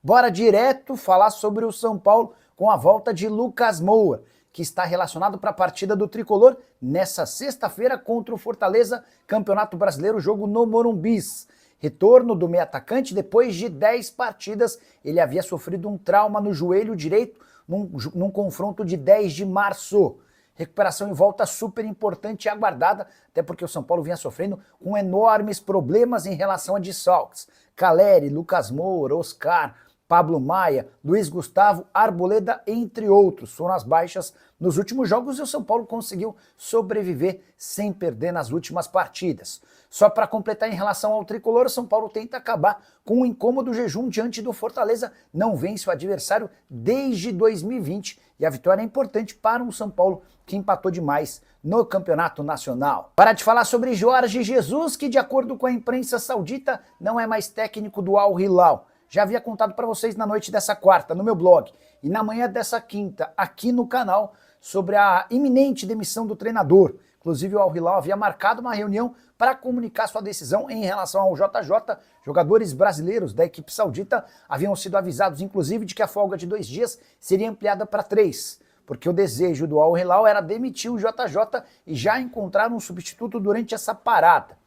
Bora direto falar sobre o São Paulo com a volta de Lucas Moura, que está relacionado para a partida do Tricolor nessa sexta-feira contra o Fortaleza, Campeonato Brasileiro, jogo no Morumbis. Retorno do meio atacante depois de 10 partidas. Ele havia sofrido um trauma no joelho direito num confronto de 10 de março. Recuperação em volta super importante e aguardada, até porque o São Paulo vinha sofrendo com enormes problemas em relação a desfalques. Caleri, Lucas Moura, Oscar, Pablo Maia, Luiz Gustavo, Arboleda, entre outros. Foram as baixas nos últimos jogos e o São Paulo conseguiu sobreviver sem perder nas últimas partidas. Só para completar em relação ao Tricolor, o São Paulo tenta acabar com um incômodo jejum diante do Fortaleza. Não vence o adversário desde 2020 e a vitória é importante para um São Paulo que empatou demais no Campeonato Nacional. Para de falar sobre Jorge Jesus, que de acordo com a imprensa saudita não é mais técnico do Al Hilal. Já havia contado para vocês na noite dessa quarta, no meu blog, e na manhã dessa quinta, aqui no canal, sobre a iminente demissão do treinador. Inclusive o Al Hilal havia marcado uma reunião para comunicar sua decisão em relação ao JJ. Jogadores brasileiros da equipe saudita haviam sido avisados, inclusive, de que a folga de 2 dias seria ampliada para 3, porque o desejo do Al Hilal era demitir o JJ e já encontrar um substituto durante essa parada.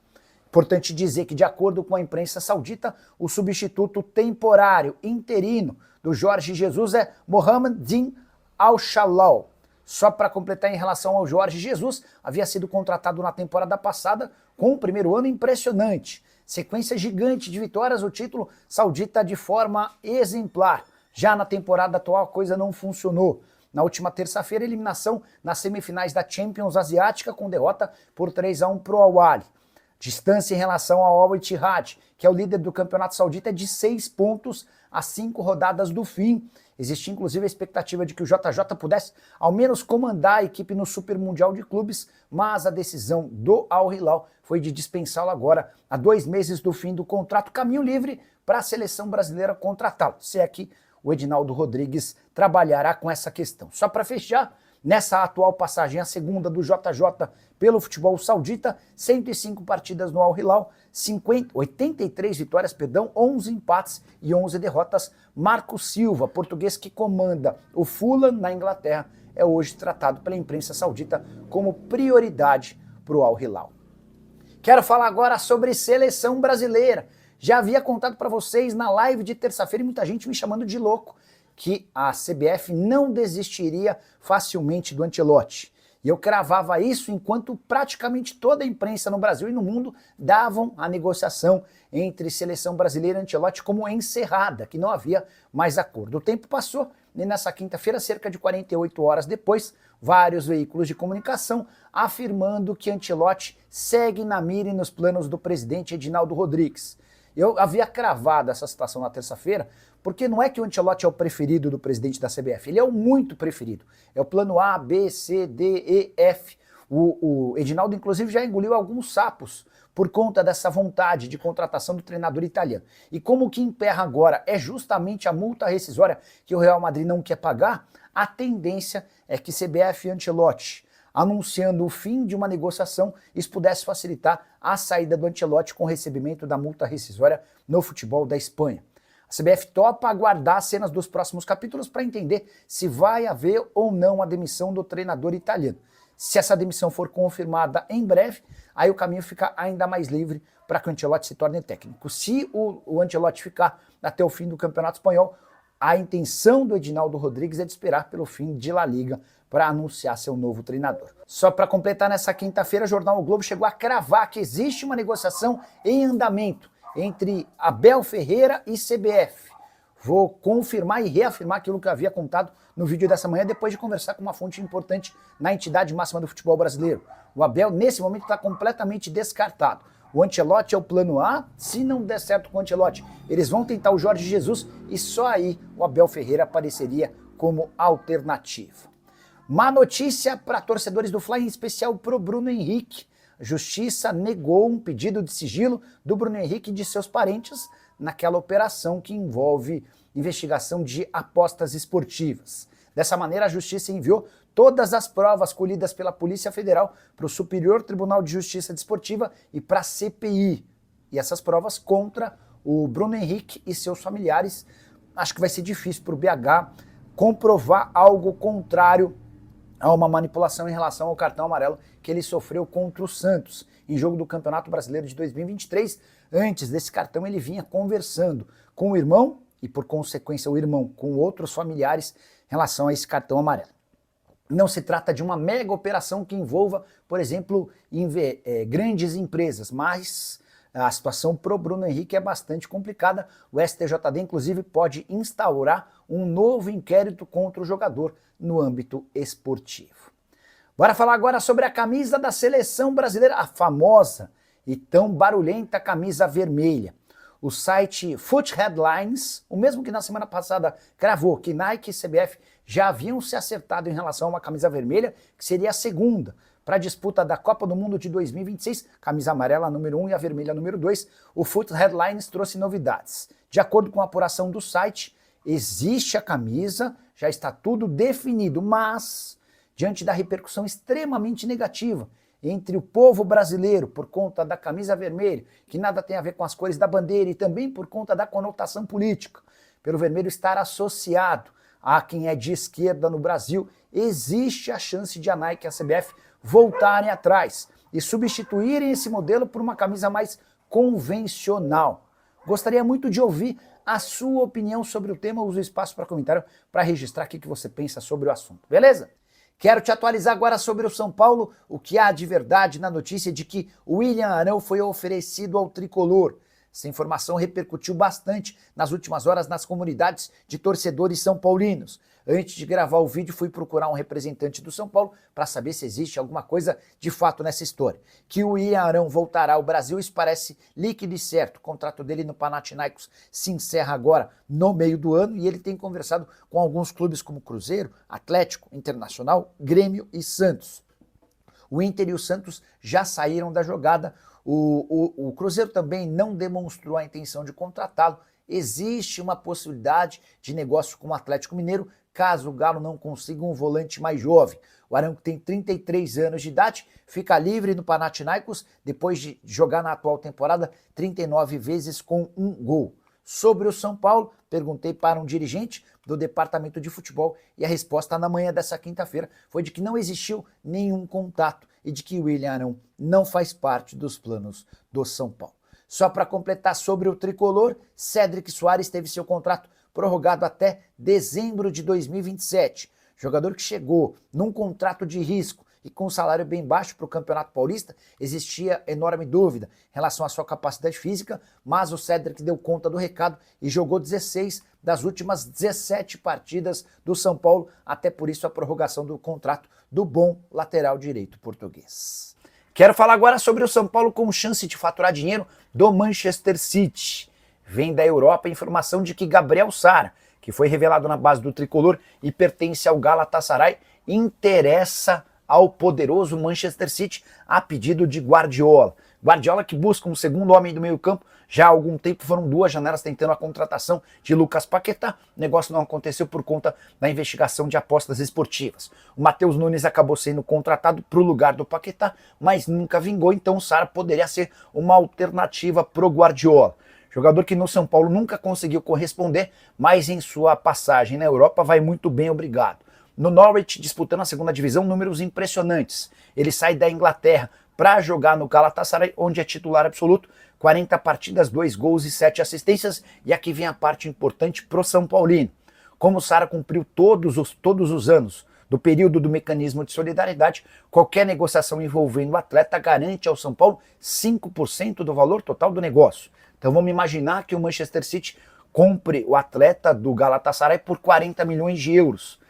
Importante dizer que, de acordo com a imprensa saudita, o substituto temporário, interino, do Jorge Jesus é Mohamed Din Al-Shalal. Só para completar em relação ao Jorge Jesus, havia sido contratado na temporada passada com um primeiro ano impressionante. Sequência gigante de vitórias, o título saudita de forma exemplar. Já na temporada atual a coisa não funcionou. Na última terça-feira, eliminação nas semifinais da Champions Asiática com derrota por 3-1 para o Al-Ahly. Distância em relação ao Al-Ittihad, que é o líder do campeonato saudita, é de 6 pontos a 5 rodadas do fim. Existia inclusive a expectativa de que o JJ pudesse ao menos comandar a equipe no Super Mundial de Clubes, mas a decisão do Al Hilal foi de dispensá-lo agora, a 2 meses do fim do contrato, caminho livre para a seleção brasileira contratá-lo, se é que o Edinaldo Rodrigues trabalhará com essa questão. Só para fechar, nessa atual passagem, a segunda do JJ pelo futebol saudita, 105 partidas no Al Hilal, 83 vitórias, 11 empates e 11 derrotas. Marcos Silva, português que comanda o Fulham na Inglaterra, é hoje tratado pela imprensa saudita como prioridade para o Al Hilal. Quero falar agora sobre seleção brasileira. Já havia contado para vocês na live de terça-feira e muita gente me chamando de louco que a CBF não desistiria facilmente do Ancelotti. E eu cravava isso enquanto praticamente toda a imprensa no Brasil e no mundo davam a negociação entre seleção brasileira e Ancelotti como encerrada, que não havia mais acordo. O tempo passou e nessa quinta-feira, cerca de 48 horas depois, vários veículos de comunicação afirmando que Ancelotti segue na mira e nos planos do presidente Edinaldo Rodrigues. Eu havia cravado essa situação na terça-feira, porque não é que o Ancelotti é o preferido do presidente da CBF, ele é o muito preferido. É o plano A, B, C, D, E, F. O Edinaldo, inclusive, já engoliu alguns sapos por conta dessa vontade de contratação do treinador italiano. E como o que emperra agora é justamente a multa rescisória que o Real Madrid não quer pagar, a tendência é que CBF e Ancelotti, anunciando o fim de uma negociação, isso pudesse facilitar a saída do Ancelotti com o recebimento da multa rescisória no futebol da Espanha. A CBF topa aguardar as cenas dos próximos capítulos para entender se vai haver ou não a demissão do treinador italiano. Se essa demissão for confirmada em breve, aí o caminho fica ainda mais livre para que o Ancelotti se torne técnico. Se o Ancelotti ficar até o fim do Campeonato Espanhol, a intenção do Edinaldo Rodrigues é de esperar pelo fim de La Liga para anunciar seu novo treinador. Só para completar, nessa quinta-feira, o jornal O Globo chegou a cravar que existe uma negociação em andamento entre Abel Ferreira e CBF. Vou confirmar e reafirmar aquilo que eu havia contado no vídeo dessa manhã, depois de conversar com uma fonte importante na entidade máxima do futebol brasileiro. O Abel, nesse momento, está completamente descartado. O Ancelotti é o plano A, se não der certo com o Ancelotti, eles vão tentar o Jorge Jesus e só aí o Abel Ferreira apareceria como alternativa. Má notícia para torcedores do Fly, em especial para o Bruno Henrique. A Justiça negou um pedido de sigilo do Bruno Henrique e de seus parentes naquela operação que envolve investigação de apostas esportivas. Dessa maneira, a Justiça enviou todas as provas colhidas pela Polícia Federal para o Superior Tribunal de Justiça Desportiva e para a CPI. E essas provas contra o Bruno Henrique e seus familiares acho que vai ser difícil para o BH comprovar algo contrário a uma manipulação em relação ao cartão amarelo que ele sofreu contra o Santos em jogo do Campeonato Brasileiro de 2023. Antes desse cartão ele vinha conversando com o irmão e por consequência o irmão com outros familiares em relação a esse cartão amarelo. Não se trata de uma mega operação que envolva, por exemplo, grandes empresas, mas a situação para o Bruno Henrique é bastante complicada. O STJD, inclusive, pode instaurar um novo inquérito contra o jogador no âmbito esportivo. Bora falar agora sobre a camisa da seleção brasileira, a famosa e tão barulhenta camisa vermelha. O site Foot Headlines, o mesmo que na semana passada cravou que Nike e CBF já haviam se acertado em relação a uma camisa vermelha, que seria a segunda para a disputa da Copa do Mundo de 2026, camisa amarela número 1 e a vermelha número 2, o Foot Headlines trouxe novidades. De acordo com a apuração do site, existe a camisa, já está tudo definido, mas diante da repercussão extremamente negativa entre o povo brasileiro por conta da camisa vermelha, que nada tem a ver com as cores da bandeira, e também por conta da conotação política, pelo vermelho estar associado a quem é de esquerda no Brasil, existe a chance de a Nike e a CBF voltarem atrás e substituírem esse modelo por uma camisa mais convencional. Gostaria muito de ouvir a sua opinião sobre o tema. Use o espaço para comentário para registrar o que você pensa sobre o assunto, beleza? Quero te atualizar agora sobre o São Paulo, o que há de verdade na notícia de que o William Arão foi oferecido ao tricolor. Essa informação repercutiu bastante nas últimas horas nas comunidades de torcedores são paulinos. Antes de gravar o vídeo, fui procurar um representante do São Paulo para saber se existe alguma coisa de fato nessa história. Que o William Arão voltará ao Brasil, isso parece líquido e certo. O contrato dele no Panathinaikos se encerra agora no meio do ano e ele tem conversado com alguns clubes como Cruzeiro, Atlético, Internacional, Grêmio e Santos. O Inter e o Santos já saíram da jogada. O Cruzeiro também não demonstrou a intenção de contratá-lo. Existe uma possibilidade de negócio com o Atlético Mineiro, caso o Galo não consiga um volante mais jovem. O Arão, que tem 33 anos de idade, fica livre no Panathinaikos depois de jogar na atual temporada 39 vezes com 1 gol. Sobre o São Paulo, perguntei para um dirigente do departamento de futebol e a resposta na manhã dessa quinta-feira foi de que não existiu nenhum contato e de que o William Arão não faz parte dos planos do São Paulo. Só para completar sobre o tricolor, Cédric Soares teve seu contrato prorrogado até dezembro de 2027. Jogador que chegou num contrato de risco e com um salário bem baixo para o Campeonato Paulista, existia enorme dúvida em relação à sua capacidade física, mas o Cédric deu conta do recado e jogou 16 das últimas 17 partidas do São Paulo, até por isso a prorrogação do contrato do bom lateral direito português. Quero falar agora sobre o São Paulo com chance de faturar dinheiro do Manchester City. Vem da Europa a informação de que Gabriel Sara, que foi revelado na base do tricolor e pertence ao Galatasaray, interessa ao poderoso Manchester City a pedido de Guardiola. Guardiola que busca um segundo homem do meio campo, já há algum tempo foram 2 janelas tentando a contratação de Lucas Paquetá, o negócio não aconteceu por conta da investigação de apostas esportivas. O Matheus Nunes acabou sendo contratado para o lugar do Paquetá, mas nunca vingou, então o Sara poderia ser uma alternativa para o Guardiola. Jogador que no São Paulo nunca conseguiu corresponder, mas em sua passagem na Europa vai muito bem, obrigado. No Norwich, disputando a segunda divisão, números impressionantes. Ele sai da Inglaterra para jogar no Galatasaray, onde é titular absoluto, 40 partidas, 2 gols e 7 assistências, e aqui vem a parte importante pro São Paulino. Como o Sara cumpriu todos os anos do período do mecanismo de solidariedade, qualquer negociação envolvendo o atleta garante ao São Paulo 5% do valor total do negócio. Então vamos imaginar que o Manchester City compre o atleta do Galatasaray por 40 milhões de euros.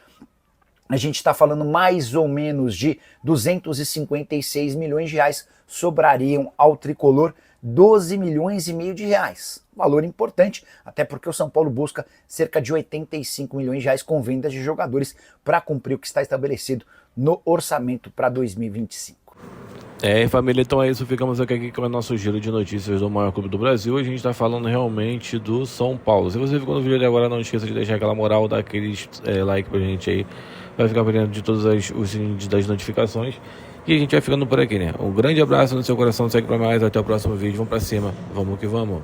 A gente está falando mais ou menos de 256 milhões de reais, sobrariam ao tricolor 12 milhões e meio de reais. Valor importante, até porque o São Paulo busca cerca de 85 milhões de reais com vendas de jogadores para cumprir o que está estabelecido no orçamento para 2025. Família, então é isso, ficamos aqui com o nosso giro de notícias do maior clube do Brasil. A gente está falando realmente do São Paulo. Se você ficou no vídeo até agora, não esqueça de deixar aquela moral, dar aquele like pra gente aí, vai ficar dentro de todos os sininhos das notificações. E a gente vai ficando por aqui, né? Um grande abraço no seu coração, segue pra mais, até o próximo vídeo, vamos pra cima, vamos que vamos.